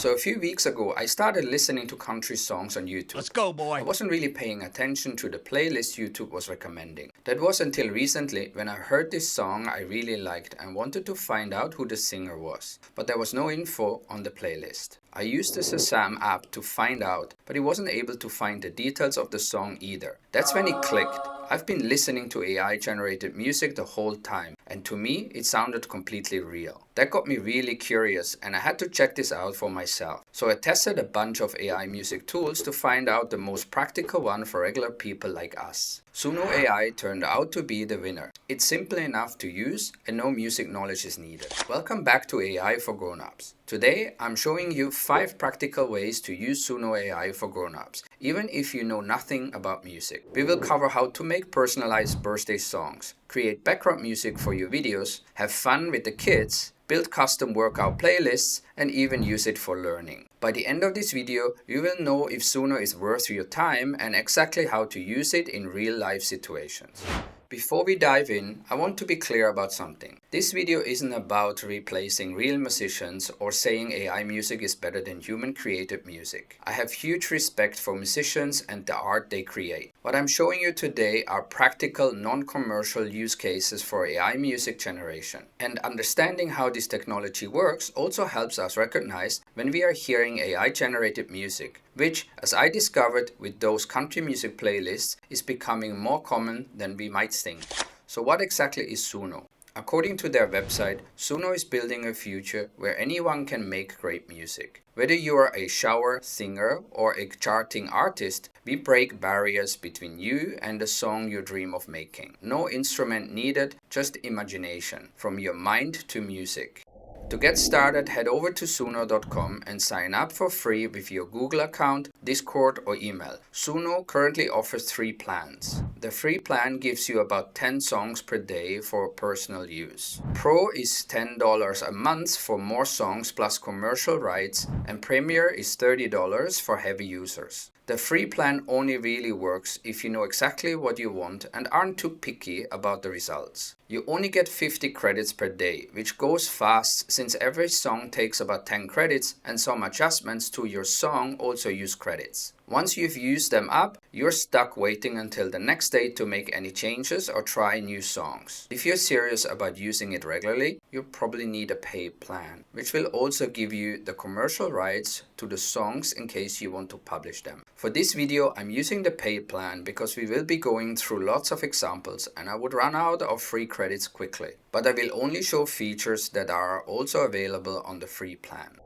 So a few weeks ago, I started listening to country songs on YouTube. Let's go, boy. I wasn't really paying attention to the playlist YouTube was recommending. That was until recently when I heard this song I really liked and wanted to find out who the singer was. But there was no info on the playlist. I used the Shazam app to find out, but it wasn't able to find the details of the song either. That's when it clicked. I've been listening to AI-generated music the whole time, and to me, it sounded completely real. That got me really curious, and I had to check this out for myself. So I tested a bunch of AI music tools to find out the most practical one for regular people like us. Suno AI turned out to be the winner. It's simple enough to use, and no music knowledge is needed. Welcome back to AI for Grown-ups. Today, I'm showing you 5 practical ways to use Suno AI for grown-ups, even if you know nothing about music. We will cover how to make personalized birthday songs, create background music for your videos, have fun with the kids, build custom workout playlists, and even use it for learning. By the end of this video, you will know if Suno is worth your time and exactly how to use it in real-life situations. Before we dive in, I want to be clear about something. This video isn't about replacing real musicians or saying AI music is better than human-created music. I have huge respect for musicians and the art they create. What I'm showing you today are practical, non-commercial use cases for AI music generation. And understanding how this technology works also helps us recognize when we are hearing AI-generated music, which, as I discovered with those country music playlists, is becoming more common than we might think. So what exactly is Suno? According to their website, Suno is building a future where anyone can make great music. Whether you are a shower singer or a charting artist, we break barriers between you and the song you dream of making. No instrument needed, just imagination, from your mind to music. To get started, head over to Suno.com and sign up for free with your Google account, Discord or email. Suno currently offers 3 plans. The free plan gives you about 10 songs per day for personal use. Pro is $10 a month for more songs plus commercial rights, and Premier is $30 for heavy users. The free plan only really works if you know exactly what you want and aren't too picky about the results. You only get 50 credits per day, which goes fast since every song takes about 10 credits and some adjustments to your song also use credits. Once you've used them up, you're stuck waiting until the next day to make any changes or try new songs. If you're serious about using it regularly, you'll probably need a paid plan, which will also give you the commercial rights to the songs in case you want to publish them. For this video, I'm using the paid plan because we will be going through lots of examples and I would run out of free credits quickly. But I will only show features that are also available on the free plan.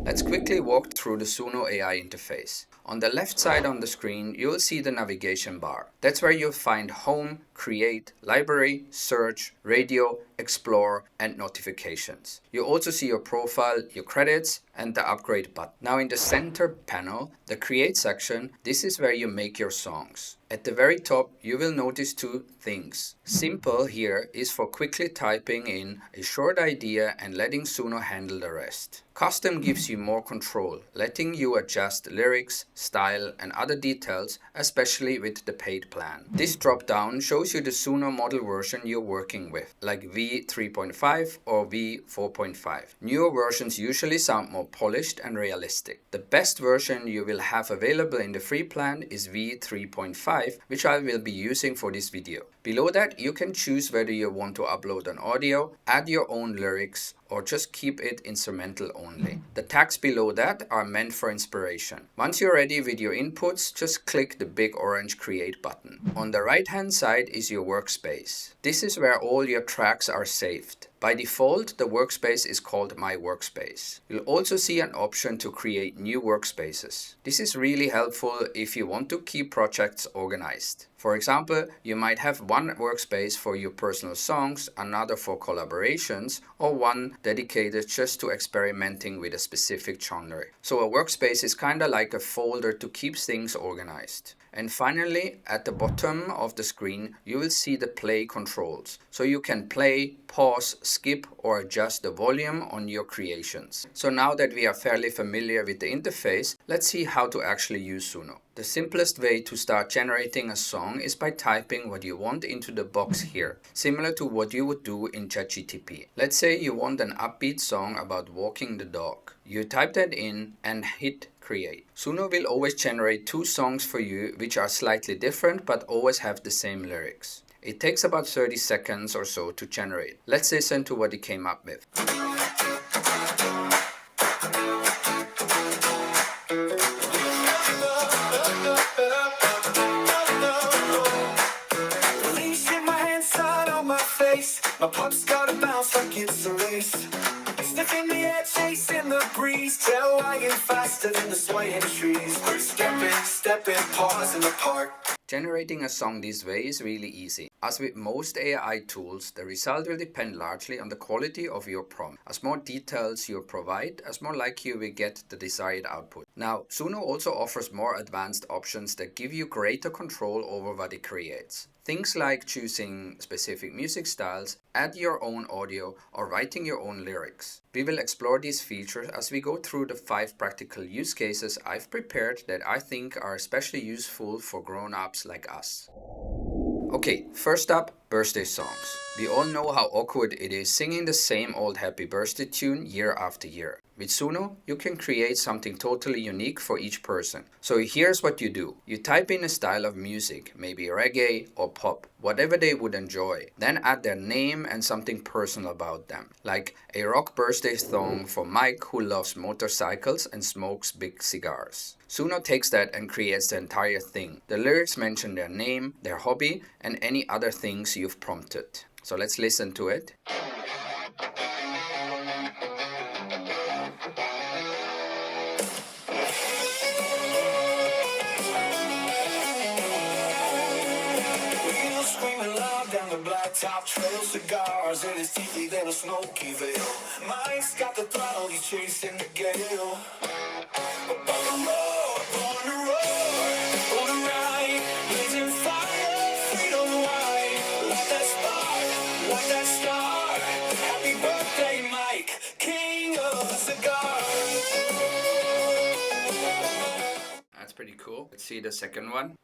Let's quickly walk through the Suno AI interface. On the left side on the screen, you'll see the navigation bar. That's where you'll find Home, Create, Library, Search, Radio, Explore, and Notifications. You also see your profile, your credits, and the Upgrade button. Now in the center panel, the Create section, this is where you make your songs. At the very top, you will notice 2 things. Simple here is for quickly typing in a short idea and letting Suno handle the rest. Custom gives you more control, letting you adjust lyrics, style, and other details, especially with the paid plan. This drop-down shows you the Suno model version you're working with, like V3.5 or V4.5. Newer versions usually sound more polished and realistic. The best version you will have available in the free plan is V3.5, which I will be using for this video. Below that, you can choose whether you want to upload an audio, add your own lyrics, or just keep it instrumental only. The tags below that are meant for inspiration. Once you're ready with your inputs, just click the big orange Create button. On the right hand side is your workspace. This is where all your tracks are saved. By default, the workspace is called My Workspace. You'll also see an option to create new workspaces. This is really helpful if you want to keep projects organized. For example, you might have one workspace for your personal songs, another for collaborations, or one dedicated just to experimenting with a specific genre. So a workspace is kinda like a folder to keep things organized. And finally, at the bottom of the screen, you will see the play controls. So you can play, pause, skip, or adjust the volume on your creations. So now that we are fairly familiar with the interface, let's see how to actually use Suno. The simplest way to start generating a song is by typing what you want into the box here, similar to what you would do in ChatGPT. Let's say you want an upbeat song about walking the dog. You type that in and hit create. Suno will always generate 2 songs for you which are slightly different but always have the same lyrics. It takes about 30 seconds or so to generate. Let's listen to what it came up with. My pup's gotta bounce like it's a race. Sniffing the air, chasing the breeze. Tail wagging faster than the swaying trees. We're stepping, pause in the park. Generating a song this way is really easy. As with most AI tools, the result will depend largely on the quality of your prompt. As more details you provide, as more likely you will get the desired output. Now, Suno also offers more advanced options that give you greater control over what it creates. Things like choosing specific music styles, add your own audio, or writing your own lyrics. We will explore these features as we go through the 5 practical use cases I've prepared that I think are especially useful for grown-ups like us. Okay, first up, birthday songs. We all know how awkward it is singing the same old happy birthday tune year after year. With Suno, you can create something totally unique for each person. So here's what you do. You type in a style of music, maybe reggae or pop, whatever they would enjoy. Then add their name and something personal about them, like a rock birthday song for Mike who loves motorcycles and smokes big cigars. Suno takes that and creates the entire thing. The lyrics mention their name, their hobby, and any other things you've prompted. So let's listen to it. Top trail cigars and his teeth than a smoky veil. Mike's got the throttle, he's chasing the gale. Born to ride, blazing fire, freedom wide. Like that spark, like that star. Happy birthday, Mike, king of the cigars. That's pretty cool. Let's see the second one.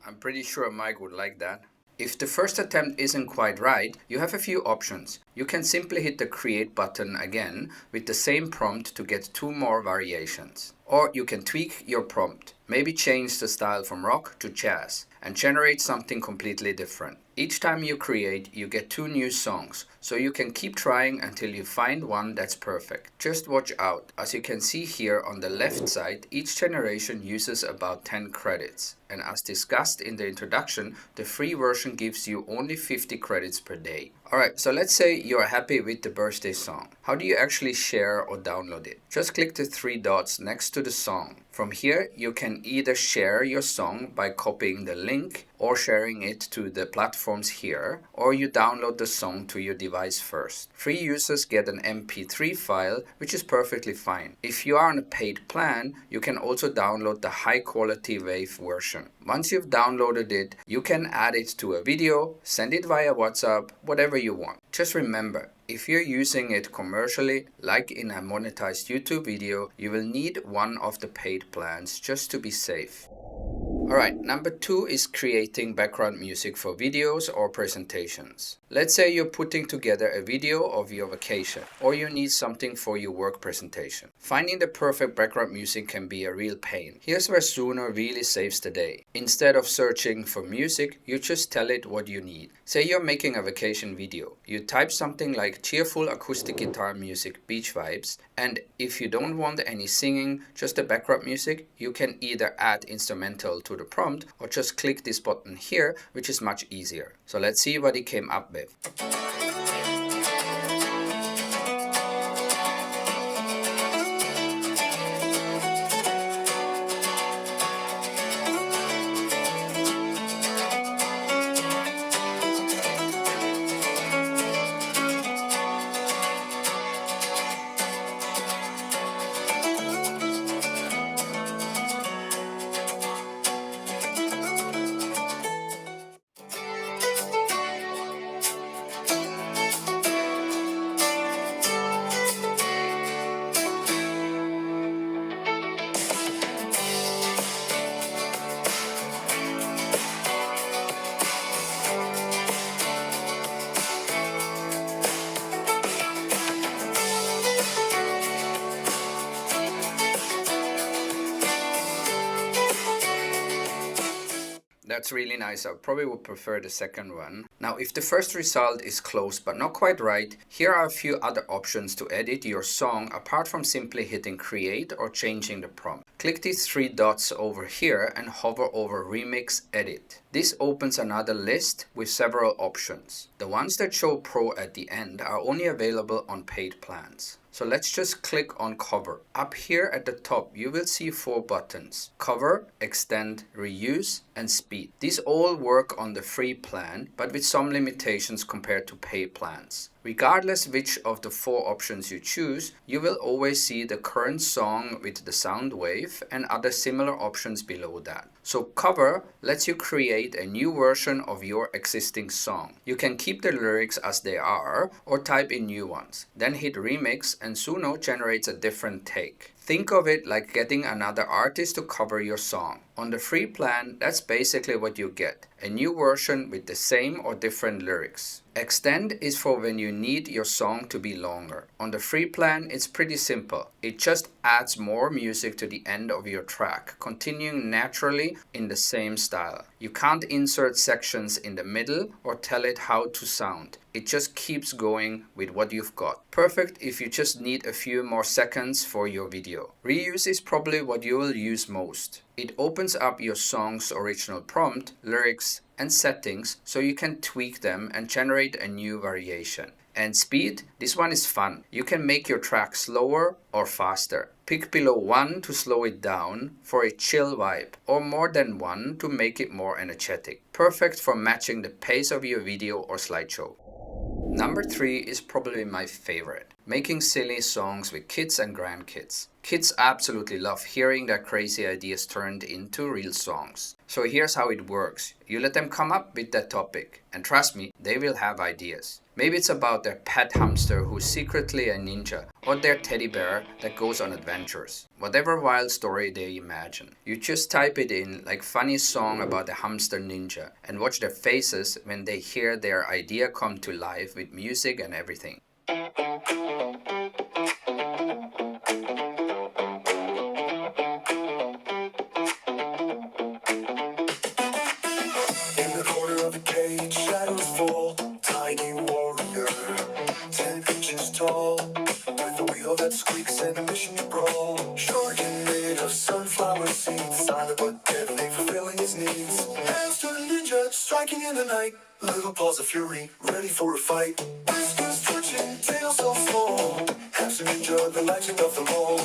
I'm pretty sure Mike would like that. If the first attempt isn't quite right, you have a few options. You can simply hit the create button again with the same prompt to get 2 more variations. Or you can tweak your prompt, maybe change the style from rock to jazz, and generate something completely different. Each time you create, you get 2 new songs, so you can keep trying until you find one that's perfect. Just watch out. As you can see here on the left side, each generation uses about 10 credits. And as discussed in the introduction, the free version gives you only 50 credits per day. Alright, so let's say you are happy with the birthday song. How do you actually share or download it? Just click the 3 dots next to the song. From here, you can either share your song by copying the link or sharing it to the platforms here, or you download the song to your device first. Free users get an MP3 file, which is perfectly fine. If you are on a paid plan, you can also download the high-quality WAV version. Once you've downloaded it, you can add it to a video, send it via WhatsApp, whatever you want. Just remember, if you're using it commercially, like in a monetized YouTube video, you will need one of the paid plans just to be safe. Alright, number 2 is creating background music for videos or presentations. Let's say you're putting together a video of your vacation, or you need something for your work presentation. Finding the perfect background music can be a real pain. Here's where Suno really saves the day. Instead of searching for music, you just tell it what you need. Say you're making a vacation video. You type something like cheerful acoustic guitar music, beach vibes, and if you don't want any singing, just the background music, you can either add instrumental to the prompt or just click this button here, which is much easier. So let's see what he came up with. That's really nice. I probably would prefer the second one. Now, if the first result is close but not quite right, here are a few other options to edit your song apart from simply hitting create or changing the prompt. Click these 3 dots over here and hover over remix edit. This opens another list with several options. The ones that show pro at the end are only available on paid plans. So let's just click on cover. Up here at the top, you will see 4 buttons: cover, extend, reuse, and speed. These all work on the free plan, but with some limitations compared to paid plans. Regardless which of the 4 options you choose, you will always see the current song with the sound wave and other similar options below that. So cover lets you create a new version of your existing song. You can keep the lyrics as they are or type in new ones. Then hit remix and Suno generates a different take. Think of it like getting another artist to cover your song. On the free plan, that's basically what you get: a new version with the same or different lyrics. Extend is for when you need your song to be longer. On the free plan, it's pretty simple. It just adds more music to the end of your track, continuing naturally in the same style. You can't insert sections in the middle or tell it how to sound. It just keeps going with what you've got. Perfect if you just need a few more seconds for your video. Reuse is probably what you will use most. It opens up your song's original prompt, lyrics, and settings so you can tweak them and generate a new variation. And speed, this one is fun. You can make your track slower or faster. Pick below 1 to slow it down for a chill vibe, or more than 1 to make it more energetic. Perfect for matching the pace of your video or slideshow. Number 3 is probably my favorite: making silly songs with kids and grandkids. Kids absolutely love hearing their crazy ideas turned into real songs. So here's how it works. You let them come up with that topic, and trust me, they will have ideas. Maybe it's about their pet hamster who's secretly a ninja, or their teddy bear that goes on adventures. Whatever wild story they imagine. You just type it in like funny song about the hamster ninja and watch their faces when they hear their idea come to life with music and everything. In the corner of the cage, shadows fall. Tiny warrior, 10 inches tall, with a wheel that squeaks and a mission to brawl. Jargon made of sunflower seeds, silent but deadly, fulfilling his needs. Hamster ninja, striking in the night. Little paws of fury, ready for a fight. Whiskers twitching, tail so small. Hamster ninja, the legend of them all.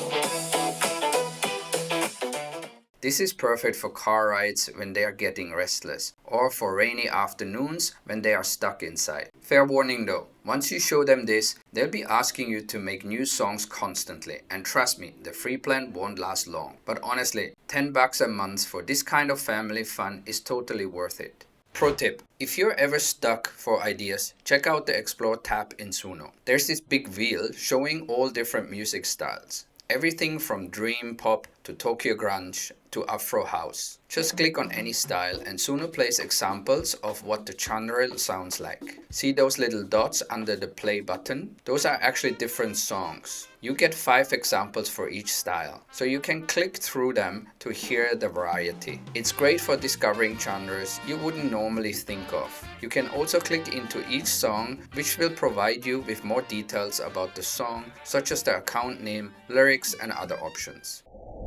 This is perfect for car rides when they are getting restless, or for rainy afternoons when they are stuck inside. Fair warning though, once you show them this, they'll be asking you to make new songs constantly, and trust me, the free plan won't last long. But honestly, $10 a month for this kind of family fun is totally worth it. Pro tip: if you're ever stuck for ideas, check out the Explore tab in Suno. There's this big wheel showing all different music styles. Everything from dream pop to Tokyo grunge to Afro House. Just click on any style and Suno plays examples of what the genre sounds like. See those little dots under the play button? Those are actually different songs. You get 5 examples for each style, so you can click through them to hear the variety. It's great for discovering genres you wouldn't normally think of. You can also click into each song, which will provide you with more details about the song, such as the account name, lyrics, and other options.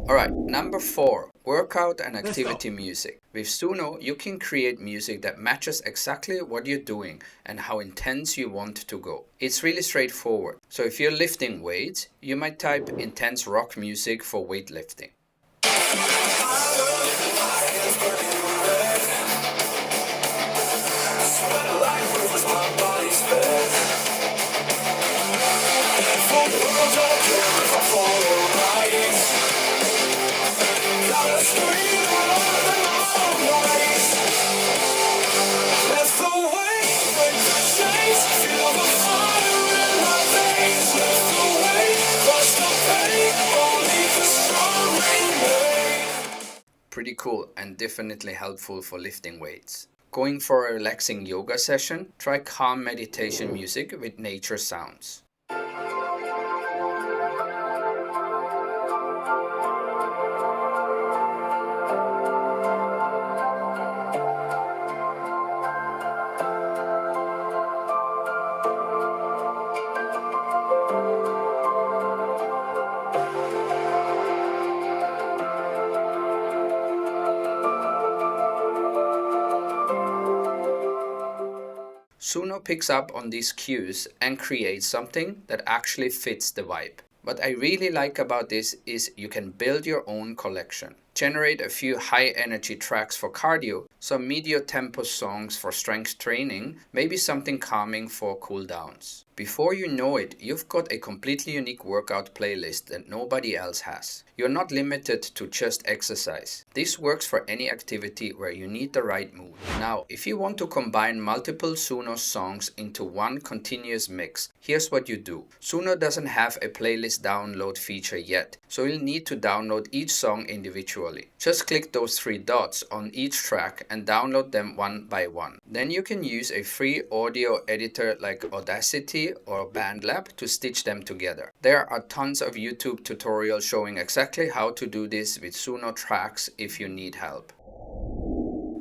Alright, number 4. Workout and activity music. With Suno, you can create music that matches exactly what you're doing and how intense you want to go. It's really straightforward. So if you're lifting weights, you might type intense rock music for weightlifting. Pretty cool and definitely helpful for lifting weights. Going for a relaxing yoga session? Try calm meditation music with nature sounds. Suno picks up on these cues and creates something that actually fits the vibe. What I really like about this is you can build your own collection. Generate a few high energy tracks for cardio, some medium tempo songs for strength training, maybe something calming for cool downs. Before you know it, you've got a completely unique workout playlist that nobody else has. You're not limited to just exercise. This works for any activity where you need the right mood. Now, if you want to combine multiple Suno songs into one continuous mix, here's what you do. Suno doesn't have a playlist download feature yet, so you'll need to download each song individually. Just click those 3 dots on each track and download them one by one. Then you can use a free audio editor like Audacity or BandLab to stitch them together. There are tons of YouTube tutorials showing exactly how to do this with Suno tracks if you need help.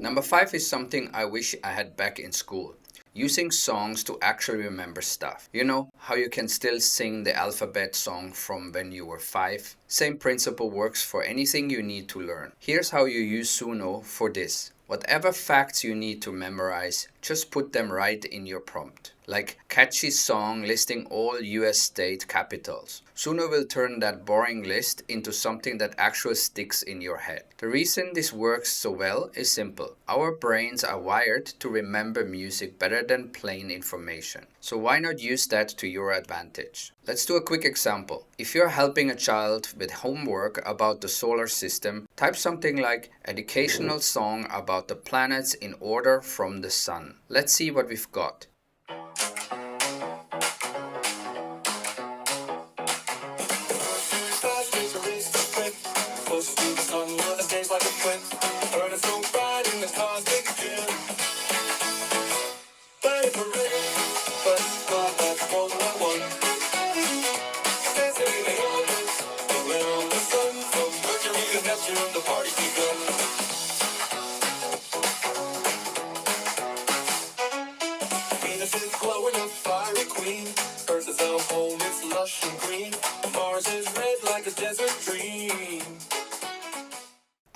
Number 5 is something I wish I had back in school. Using songs to actually remember stuff. You know, how you can still sing the alphabet song from when you were 5? Same principle works for anything you need to learn. Here's how you use Suno for this. Whatever facts you need to memorize, just put them right in your prompt. Like catchy song listing all US state capitals. Suno will turn that boring list into something that actually sticks in your head. The reason this works so well is simple. Our brains are wired to remember music better than plain information. So why not use that to your advantage? Let's do a quick example. If you're helping a child with homework about the solar system, type something like educational song about the planets in order from the sun. Let's see what we've got.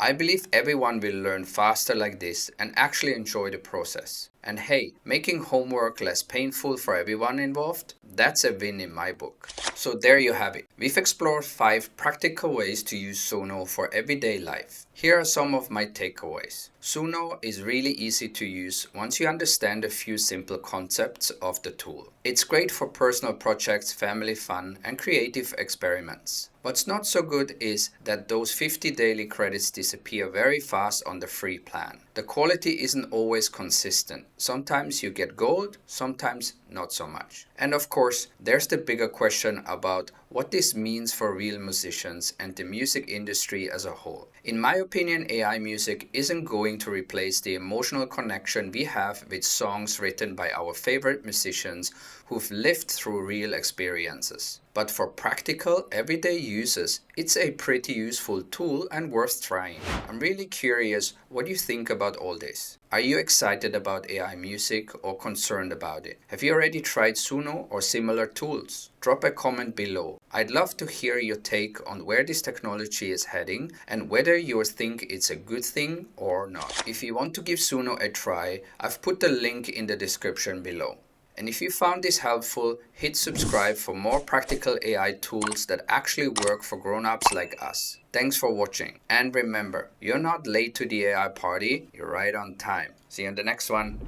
I believe everyone will learn faster like this and actually enjoy the process. And hey, making homework less painful for everyone involved, that's a win in my book. So there you have it. We've explored 5 practical ways to use Suno for everyday life. Here are some of my takeaways. Suno is really easy to use once you understand a few simple concepts of the tool. It's great for personal projects, family fun, and creative experiments. What's not so good is that those 50 daily credits disappear very fast on the free plan. The quality isn't always consistent. Sometimes you get gold, sometimes not so much. And of course, there's the bigger question about what this means for real musicians and the music industry as a whole. In my opinion, AI music isn't going to replace the emotional connection we have with songs written by our favorite musicians who've lived through real experiences. But for practical, everyday users, it's a pretty useful tool and worth trying. I'm really curious what you think about all this. Are you excited about AI music or concerned about it? Have you already tried Suno or similar tools? Drop a comment below. I'd love to hear your take on where this technology is heading and whether you think it's a good thing or not. If you want to give Suno a try, I've put the link in the description below. And if you found this helpful, hit subscribe for more practical AI tools that actually work for grown-ups like us. Thanks for watching. And remember, you're not late to the AI party, you're right on time. See you in the next one.